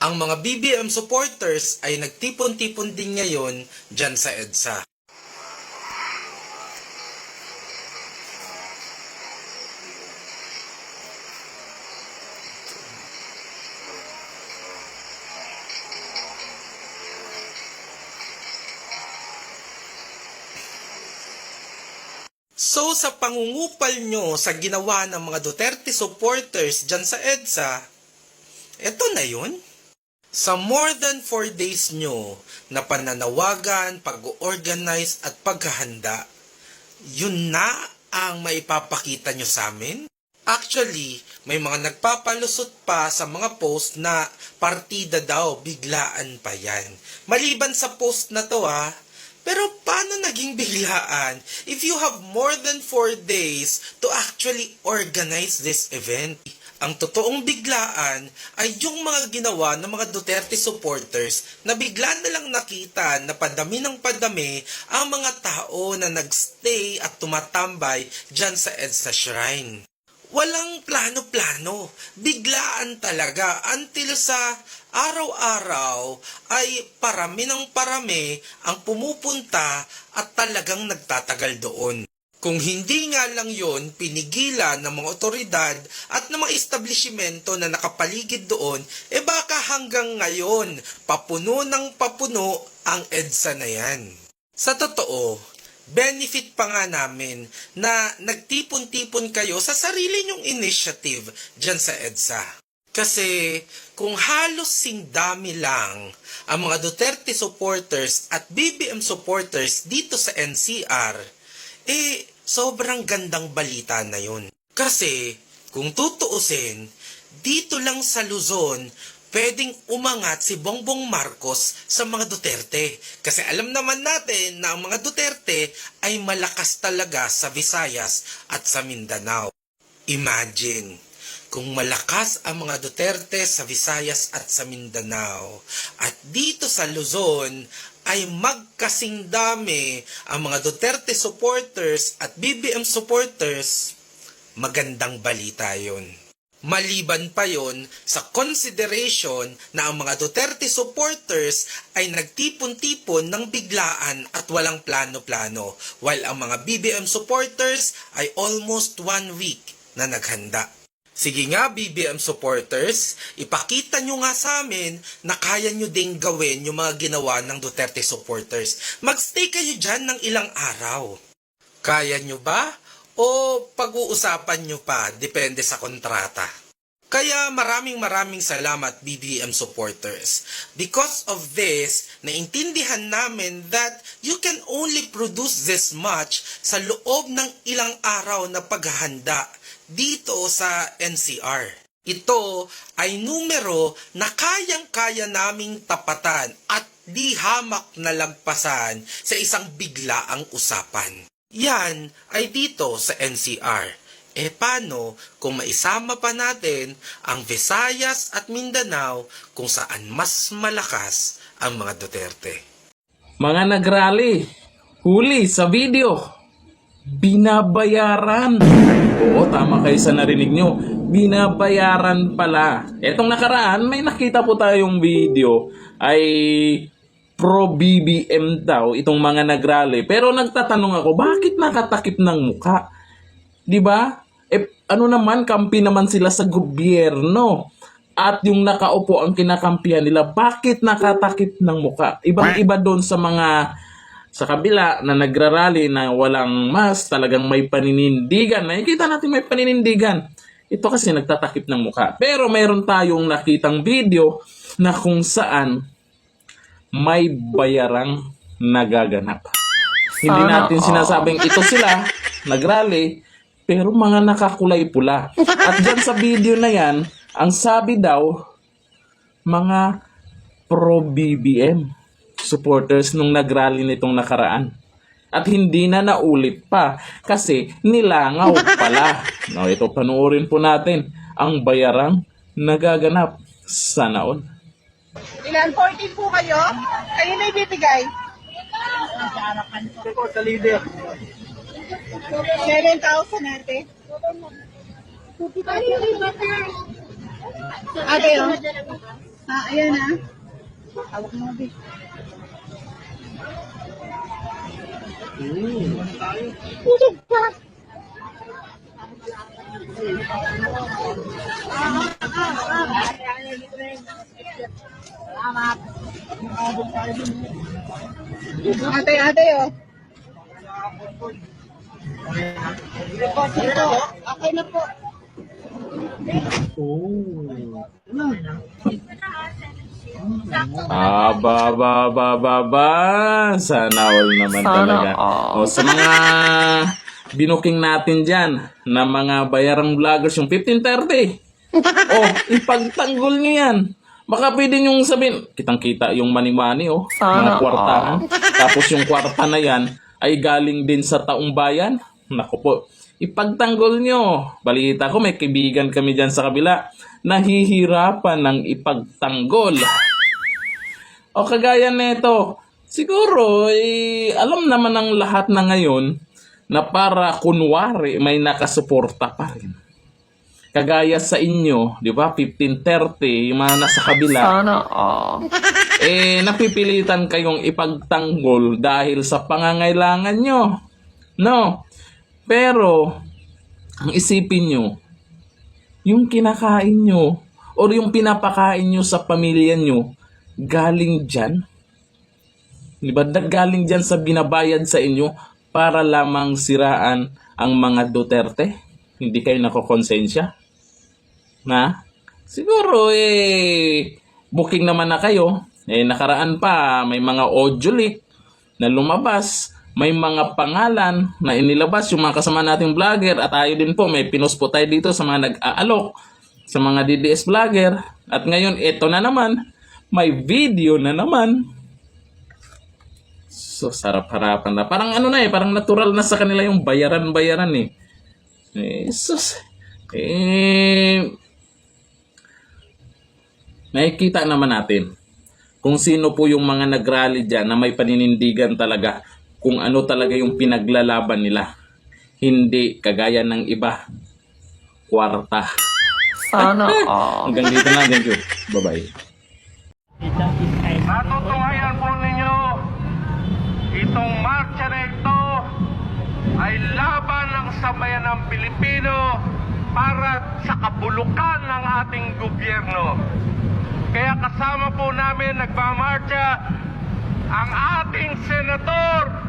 Ang mga BBM supporters ay nagtipon-tipon din ngayon dyan sa EDSA. So sa pangungupal nyo sa ginawa ng mga Duterte supporters dyan sa EDSA, eto na yun. Sa more than 4 days nyo na pananawagan, pag-organize at paghahanda, yun na ang maipapakita nyo sa amin? Actually, may mga nagpapalusot pa sa mga post na partida daw, biglaan pa yan. Maliban sa post na to pero paano naging biglaan if you have more than 4 days to actually organize this event? Ang totoong biglaan ay yung mga ginawa ng mga Duterte supporters na bigla na lang nakita na padami ng padami ang mga tao na nagstay at tumatambay dyan sa EDSA Shrine. Walang plano-plano, biglaan talaga until sa araw-araw ay parami ng parami ang pumupunta at talagang nagtatagal doon. Kung hindi nga lang yon pinigilan ng mga otoridad at ng mga establishmento na nakapaligid doon, baka hanggang ngayon papuno ng papuno ang EDSA na yan. Sa totoo, benefit pa nga namin na nagtipon-tipon kayo sa sarili nyong initiative dyan sa EDSA. Kasi kung halos singdami lang ang mga Duterte supporters at BBM supporters dito sa NCR, sobrang gandang balita na yun. Kasi kung tutuusin, dito lang sa Luzon, pwedeng umangat si Bongbong Marcos sa mga Duterte. Kasi alam naman natin na ang mga Duterte ay malakas talaga sa Visayas at sa Mindanao. Imagine, kung malakas ang mga Duterte sa Visayas at sa Mindanao, at dito sa Luzon ay magkasing dami ang mga Duterte supporters at BBM supporters, magandang balita yon. Maliban pa yon sa consideration na ang mga Duterte supporters ay nagtipon-tipon ng biglaan at walang plano-plano, while ang mga BBM supporters ay almost 1 week na naghanda. Sige nga BBM supporters, ipakita nyo nga sa amin na kaya nyo ding gawin yung mga ginawa ng Duterte supporters. Magstay kayo dyan ng ilang araw. Kaya nyo ba? O pag-uusapan nyo pa, depende sa kontrata. Kaya maraming salamat BBM supporters. Because of this, naintindihan namin that you can only produce this much sa loob ng ilang araw na paghahanda dito sa NCR. Ito ay numero na kayang-kaya naming tapatan at di hamak na lagpasan sa isang biglaang usapan. Yan ay dito sa NCR. Paano kung maisama pa natin ang Visayas at Mindanao kung saan mas malakas ang mga Duterte? Mga nagrally, huli sa video, binabayaran. Oo, tama kayo sa narinig nyo, binabayaran pala. Etong nakaraan, may nakita po tayong video ay pro-BBM daw itong mga nagrally. Pero nagtatanong ako, bakit nakatakip ng muka? Diba? Ano naman, kampi naman sila sa gobyerno. At yung nakaupo ang kinakampihan nila, bakit nakatakip ng muka? Ibang-iba doon sa mga sa kabila na nagrarally na walang mask, talagang may paninindigan. Nakikita natin may paninindigan. Ito kasi nagtatakip ng muka. Pero mayroon tayong nakitang video na kung saan may bayarang nagaganap. Hindi natin sinasabing ito sila, nagrally, pero mga nakakulay pula. At dyan sa video na yan, ang sabi daw, mga pro-BBM supporters nung nagrally nitong nakaraan. At hindi na naulit pa kasi nilangaw pala. No, ito panoorin po natin ang bayarang nagaganap sa naon. Ilan? 14 po kayo? Kayo na ibibigay? Sa leader. 7,000 natin. Ate, Ayan ah. Hawak mo, Bi. Ate, oh. Okay na po. Sana all naman talaga. O sa mga binuking natin dyan na mga bayarang vloggers, yung 1530. Ipagtanggol nyo yan. Baka pwede nyong sabihin, kitang-kita yung money-money, mga kwartahan. Tapos yung kwarta na yan ay galing din sa taong bayan. Naku po, ipagtanggol nyo. Balita ko, may kaibigan kami dyan sa kabila. Nahihirapan ng ipagtanggol. O kagaya nito, siguro, alam naman ng lahat na ngayon na para kunwari may nakasuporta pa rin. Kagaya sa inyo, di ba, 1530, yung mga nasa kabila, napipilitan kayong ipagtanggol dahil sa pangangailangan nyo. No? Pero, ang isipin nyo, yung kinakain nyo, or yung pinapakain nyo sa pamilya nyo, galing dyan. Di ba? Galing dyan sa binabayad sa inyo para lamang siraan ang mga Duterte. Hindi kayo nakokonsensya. Na? Siguro, booking naman na kayo. Nakaraan pa, may mga audio leak na lumabas. May mga pangalan na inilabas yung mga kasama nating vlogger. At tayo din po, may pinost po tayo dito sa mga nag-aalok, sa mga DDS vlogger. At ngayon, ito na naman. May video na naman. So, sarap-harapan na. Parang parang natural na sa kanila yung bayaran-bayaran nakikita naman natin kung sino po yung mga nag-rally dyan na may paninindigan talaga kung ano talaga yung pinaglalaban nila. Hindi kagaya ng iba. Kwarta. Hanggang dito na. Thank you. Bye-bye. Natutunghayan po ninyo, itong marcha na ito ay laban ng sambayanang Pilipino para sa kabulukan ng ating gobyerno. Kaya kasama po namin nagmamarcha ang ating senador.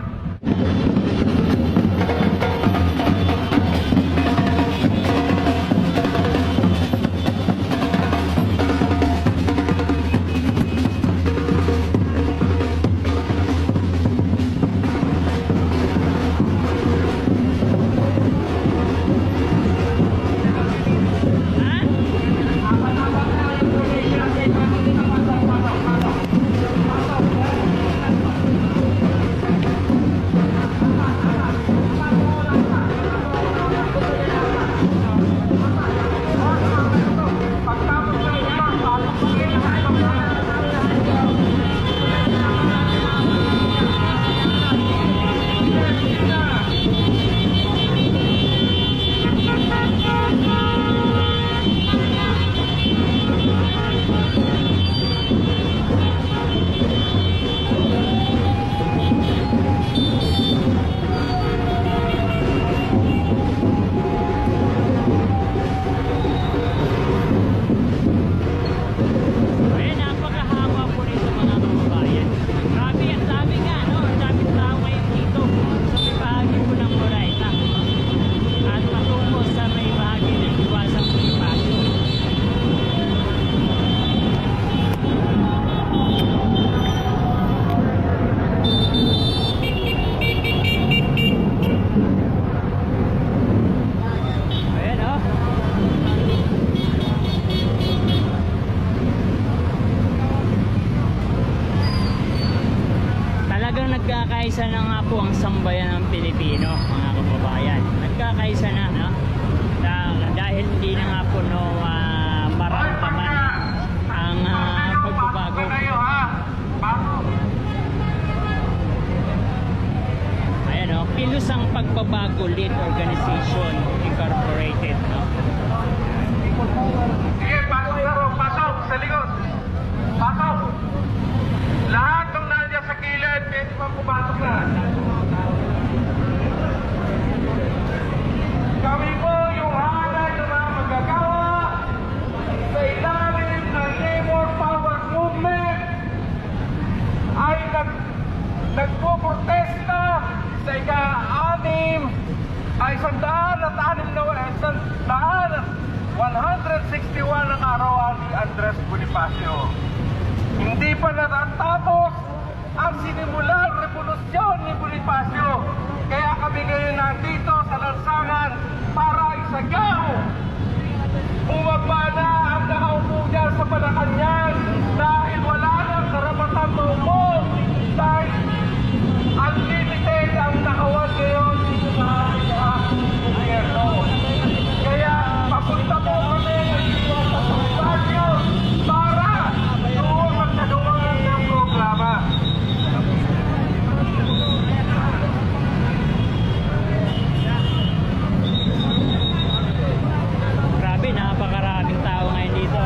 nagkakaisa na nga po ang sambayan ng Pilipino, mga kababayan. Nagkakaisa na, no? Dahil hindi na nga po maramdaman ang pagbabago. Ayan, no? Kilos ang Pagbabago Lead Organization Incorporated, no? Sige, pasok na ro, pasok sa likod. 161 ang arawan ni Andres Bonifacio. Hindi pa natatapos ang sinimulan revolusyon ni Bonifacio. Kaya kami ngayon nandito sa lansangan para isagaw. Bumaba na ang nakaupo dyan sa Malacanang dahil wala nang karapatang maumong dahil unlimited ang nakawan ngayon dito sa ating gobyerno. Kaya papunta po kami dito sa Pagpagyo para doon magsagawa ng programa. Grabe, napakaraming tao ngayon dito.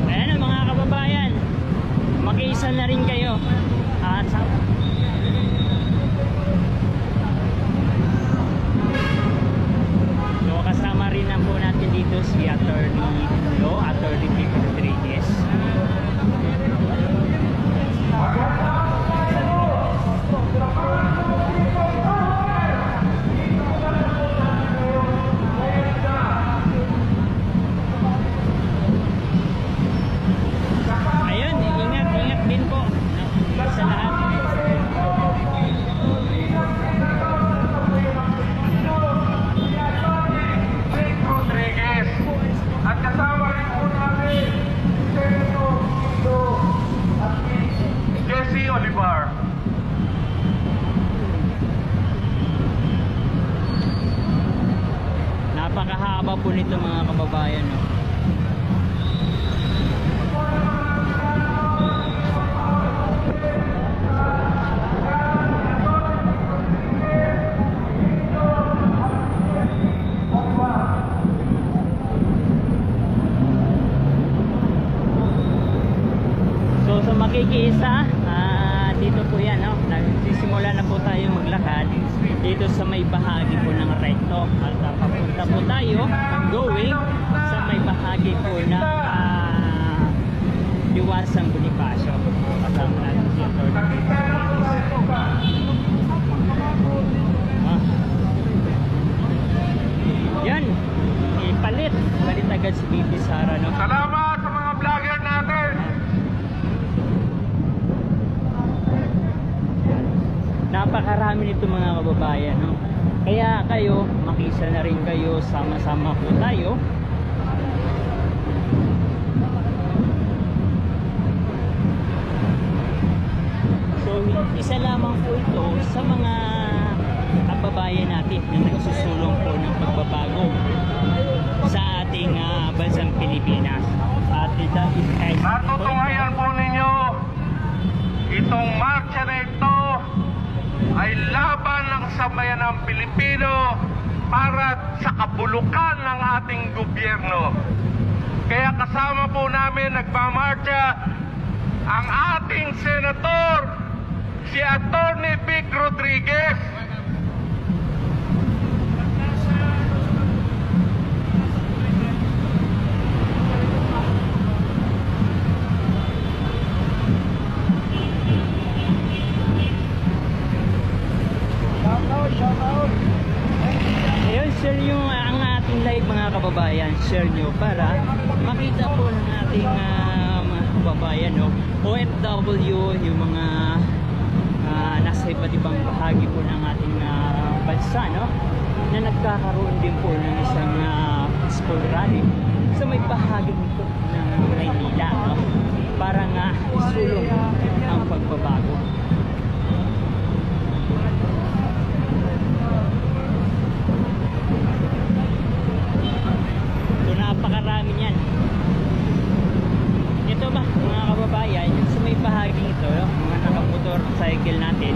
Ayan ang mga kababayan, makiisa na rin kayo. At so, kasama rin na po natin dito si Attorney Vic Rodriguez. Ayun, ingat din po sa lahat. Vic Rodriguez. At kasama rin po namin Senator Tito at Jesse Olivar. Napakahaba po nito mga kababayan. No? So sa makikiisa, dito po yan, no? Nagsisimula na po tayo maglakad dito sa may bahagi po ng recto at papunta po tayo going sa may bahagi po ng Diwasang Bonifacio. Kasama natin si Attorney. Yan, ipalit agad si Bibi Sara, no? Salamat sa mga vlogger natin. Napakarami nito mga kababayan, no? Kaya kayo, makisa na rin kayo, sama-sama po tayo. So, isa lamang po ito sa mga kababayan natin na nagsusulong po ng pagbabago sa ating bansang Pilipinas. At ito ay Natutunghayan po ninyo, itong marcha na ito ay laban ng sambayanang Pilipino para sa kabulukan ng ating gobyerno. Kaya kasama po namin nagmamarcha ang ating senator, si Attorney Vic Rodriguez. ayun, share nyo ang ating live mga kababayan, share nyo para makita po ng ating mga kababayan, no? OFW, yung mga nasa iba't ibang bahagi po ng ating bansa, no? Na nagkakaroon din po ng isang peaceful rally sa may bahagi nito ng Maynila, no? Para nga isulong ang pagbabago. So napakarami niyan. Ito ba mga kababayan, yung sa may bahagi ito, no? Mga nakamotorcycle natin,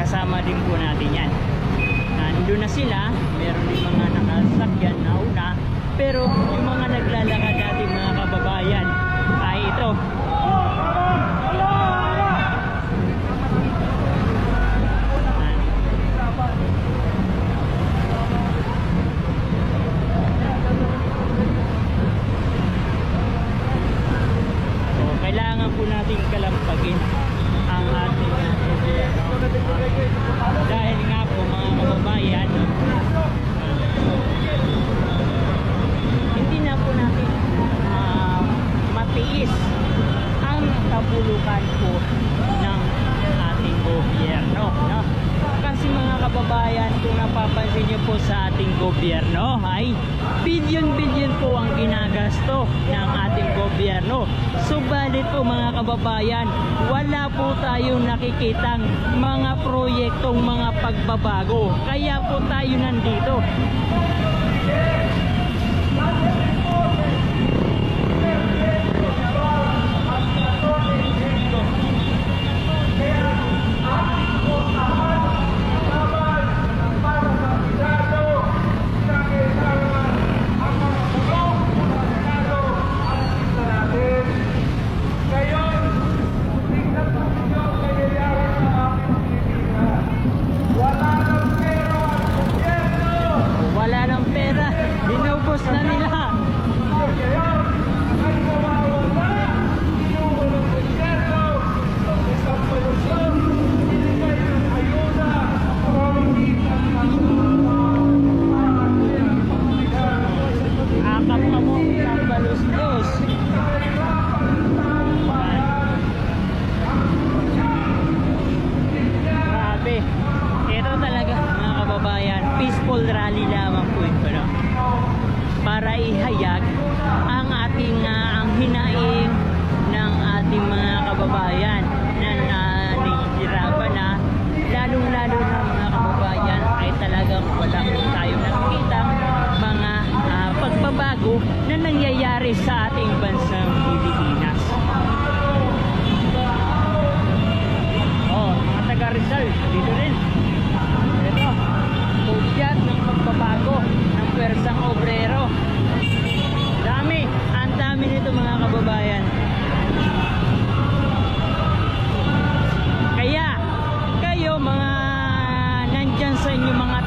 kasama din po natin yan. Nandun na sila, meron din mga nakasakyan na una, pero yung mga naglalakad natin mga kababayan ay ito. So, kailangan po natin kalampagin ang ating kababayan, kung napapansin niyo po sa ating gobyerno ay bilyon-bilyon po ang ginagasto ng ating gobyerno. Subalit po mga kababayan, wala po tayong nakikitang mga proyektong mga pagbabago. Kaya po tayo nandito. Wala ng pera, binubos na nila. Akap ka mo, nabalos-los. Grabe. Ito talaga mga kababayan, peaceful rally lamang po ito, no? Para ihayag ang ating ang hinaing ng ating mga kababayan na nahihirapan na, lalong-lalo na mga kababayan ay talagang wala po tayong nakikita mga pagbabago na nangyayari sa ating bansang Pilipinas. Oh, mga taga Rizal, dito rin. Ito, ugyat ng pagbabago ng pwersang obrero. Dami, ang dami nito mga kababayan. Kaya, kayo mga nandyan sa inyo mga